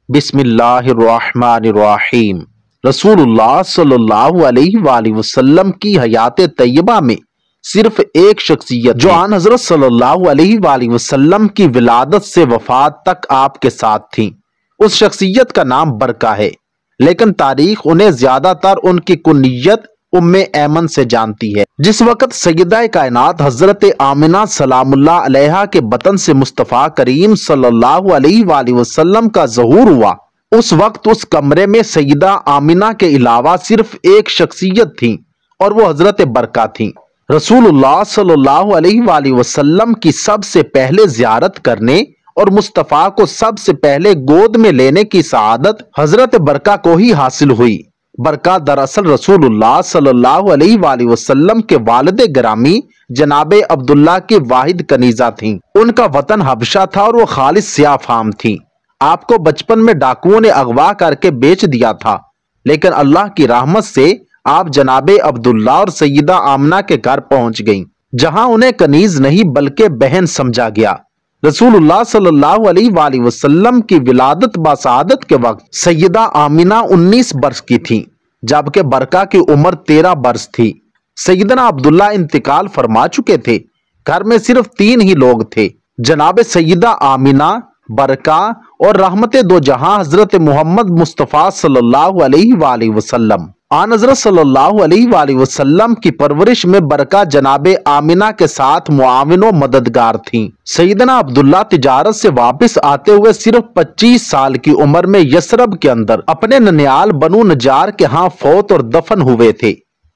بسم اللہ الرحمن الرحیم۔ رسول اللہ صلی اللہ علیہ وآلہ وسلم کی حیات طیبہ میں صرف ایک شخصیت جو آن حضرت صلی اللہ علیہ وآلہ وسلم کی ولادت سے وفات تک آپ کے ساتھ تھیں۔ اس شخصیت کا نام برکہ ہے، لیکن تاریخ انہیں زیادہ تر ان کی کنیت ام ایمن سے جانتی ہے۔ جس وقت سیدہ کائنات حضرت آمنہ سلام اللہ علیہا کے بطن سے مصطفیٰ کریم صلی اللہ علیہ وآلہ وسلم کا ظہور ہوا، اس وقت اس کمرے میں سیدہ آمنہ کے علاوہ صرف ایک شخصیت تھی اور وہ حضرت برکہ تھیں۔ رسول اللہ صلی اللہ علیہ وآلہ وسلم کی سب سے پہلے زیارت کرنے اور مصطفیٰ کو سب سے پہلے گود میں لینے کی سعادت حضرت برکہ کو ہی حاصل ہوئی۔ برکہ دراصل رسول اللہ صلی اللہ علیہ وآلہ وسلم کے والد گرامی جناب عبداللہ کی واحد کنیزہ تھیں۔ ان کا وطن حبشہ تھا اور وہ خالص سیاہ فام تھیں۔ آپ کو بچپن میں ڈاکوؤں نے اغوا کر کے بیچ دیا تھا، لیکن اللہ کی رحمت سے آپ جناب عبداللہ اور سیدہ آمنہ کے گھر پہنچ گئیں، جہاں انہیں کنیز نہیں بلکہ بہن سمجھا گیا۔ رسول اللہ صلی اللہ علیہ وآلہ وسلم کی ولادت بسعادت کے وقت سیدہ آمنہ 19 برس کی تھیں، جبکہ برکہ کی عمر 13 برس تھی۔ سیدنا عبداللہ انتقال فرما چکے تھے۔ گھر میں صرف 3 ہی لوگ تھے، جناب سیدہ آمنہ، برکہ اور رحمت دو جہاں حضرت محمد مصطفیٰ صلی اللہ علیہ وآلہ وسلم۔ آن حضرت صلی اللہ علیہ وآلہ وسلم کی پرورش میں برکہ جناب آمنہ کے ساتھ معاون و مددگار تھیں۔ سیدنا عبداللہ تجارت سے واپس آتے ہوئے صرف 25 سال کی عمر میں یثرب کے اندر اپنے ننیال بنو نجار کے ہاں فوت اور دفن ہوئے تھے۔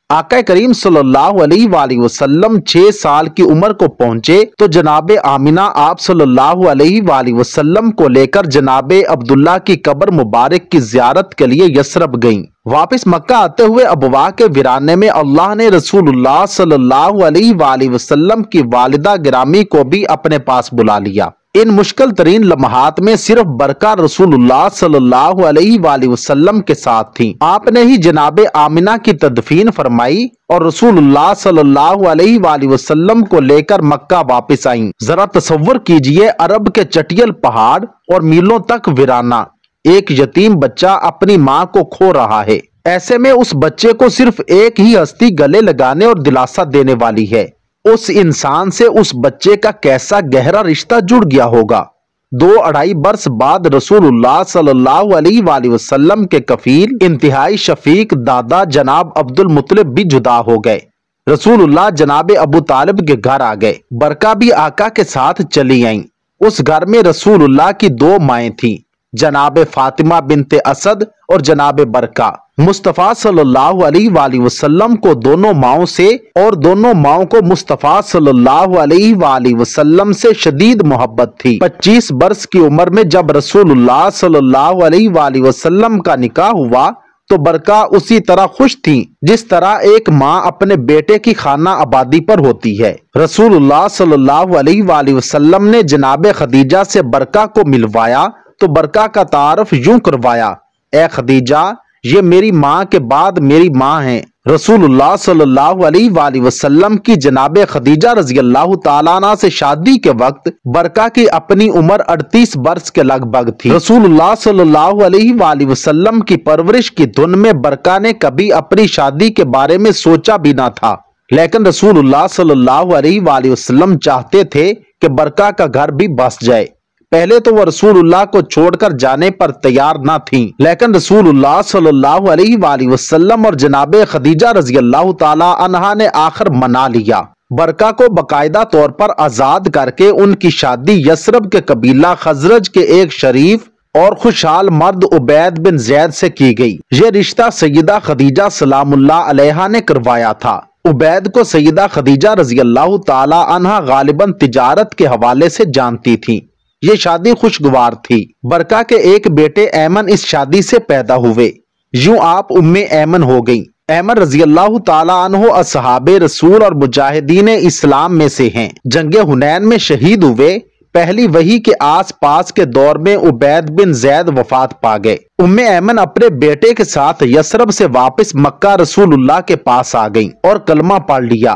آقا کریم صلی اللہ علیہ وآلہ وسلم 6 سال کی عمر کو پہنچے تو جناب آمنہ آپ صلی اللہ علیہ وآلہ وسلم کو لے کر جناب عبداللہ کی قبر مبارک کی زیارت کے لیے یثرب گئیں۔ واپس مکہ آتے ہوئے ابوا کے ویرانے میں اللہ نے رسول اللہ صلی اللہ علیہ وآلہ وسلم کی والدہ گرامی کو بھی اپنے پاس بلا لیا۔ ان مشکل ترین لمحات میں صرف برکہ رسول اللہ صلی اللہ علیہ وآلہ وسلم کے ساتھ تھیں۔ آپ نے ہی جناب آمنہ کی تدفین فرمائی اور رسول اللہ صلی اللہ علیہ وآلہ وسلم کو لے کر مکہ واپس آئیں۔ ذرا تصور کیجئے، عرب کے چٹیل پہاڑ اور میلوں تک ویرانہ، ایک یتیم بچہ اپنی ماں کو کھو رہا ہے۔ ایسے میں اس بچے کو صرف ایک ہی ہستی گلے لگانے اور دلاسا دینے والی ہے۔ اس انسان سے اس بچے کا کیسا گہرا رشتہ جڑ گیا ہوگا۔ 2-2.5 برس بعد رسول اللہ صلی اللہ علیہ وآلہ وسلم کے کفیل انتہائی شفیق دادا جناب عبد المطلب بھی جدا ہو گئے۔ رسول اللہ جناب ابو طالب کے گھر آ گئے۔ برکہ بھی آقا کے ساتھ چلی آئیں۔ اس گھر میں رسول اللہ کی 2 مائیں تھیں، جناب فاطمہ بنت اسد اور جناب برکہ۔ مصطفیٰ صلی اللہ علیہ وآلہ وسلم کو دونوں ماؤں سے اور دونوں ماؤں کو مصطفیٰ صلی اللہ علیہ وآلہ وسلم سے شدید محبت تھی۔ 25 برس کی عمر میں جب رسول اللہ صلی اللہ علیہ وآلہ وسلم کا نکاح ہوا تو برکہ اسی طرح خوش تھیں جس طرح ایک ماں اپنے بیٹے کی خانہ آبادی پر ہوتی ہے۔ رسول اللہ صلی اللہ علیہ وآلہ وسلم نے جناب خدیجہ سے برکہ کو ملوایا تو برکہ کا تعارف یوں کروایا: اے خدیجہ، یہ میری ماں کے بعد میری ماں ہیں۔ رسول اللہ صلی اللہ علیہ وآلہ وسلم کی جناب خدیجہ رضی اللہ تعالیٰ عنہ سے شادی کے وقت برکہ کی اپنی عمر 38 برس کے لگ بھگ تھی۔ رسول اللہ صلی اللہ علیہ وآلہ وسلم کی پرورش کی دھن میں برکہ نے کبھی اپنی شادی کے بارے میں سوچا بھی نہ تھا، لیکن رسول اللہ صلی اللہ علیہ وآلہ وسلم چاہتے تھے کہ برکہ کا گھر بھی بس جائے۔ پہلے تو وہ رسول اللہ کو چھوڑ کر جانے پر تیار نہ تھیں، لیکن رسول اللہ صلی اللہ علیہ وآلہ وسلم اور جناب خدیجہ رضی اللہ تعالی عنہا نے آخر منا لیا۔ برکہ کو باقاعدہ طور پر آزاد کر کے ان کی شادی یثرب کے قبیلہ خزرج کے ایک شریف اور خوشحال مرد عبید بن زید سے کی گئی۔ یہ رشتہ سیدہ خدیجہ سلام اللہ علیہا نے کروایا تھا۔ عبید کو سیدہ خدیجہ رضی اللہ تعالی عنہا غالباً تجارت کے حوالے سے جانتی تھیں۔ یہ شادی خوشگوار تھی۔ برکہ کے ایک بیٹے ایمن اس شادی سے پیدا ہوئے، یوں آپ ام ایمن ہو گئیں۔ ایمن رضی اللہ تعالیٰ عنہ اصحاب رسول اور مجاہدین اسلام میں سے ہیں۔ جنگ حنین میں شہید ہوئے۔ پہلی وحی کے آس پاس کے دور میں عبید بن زید وفات پا گئے۔ ام ایمن اپنے بیٹے کے ساتھ یثرب سے واپس مکہ رسول اللہ کے پاس آ گئیں اور کلمہ پڑھ لیا۔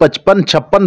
55-56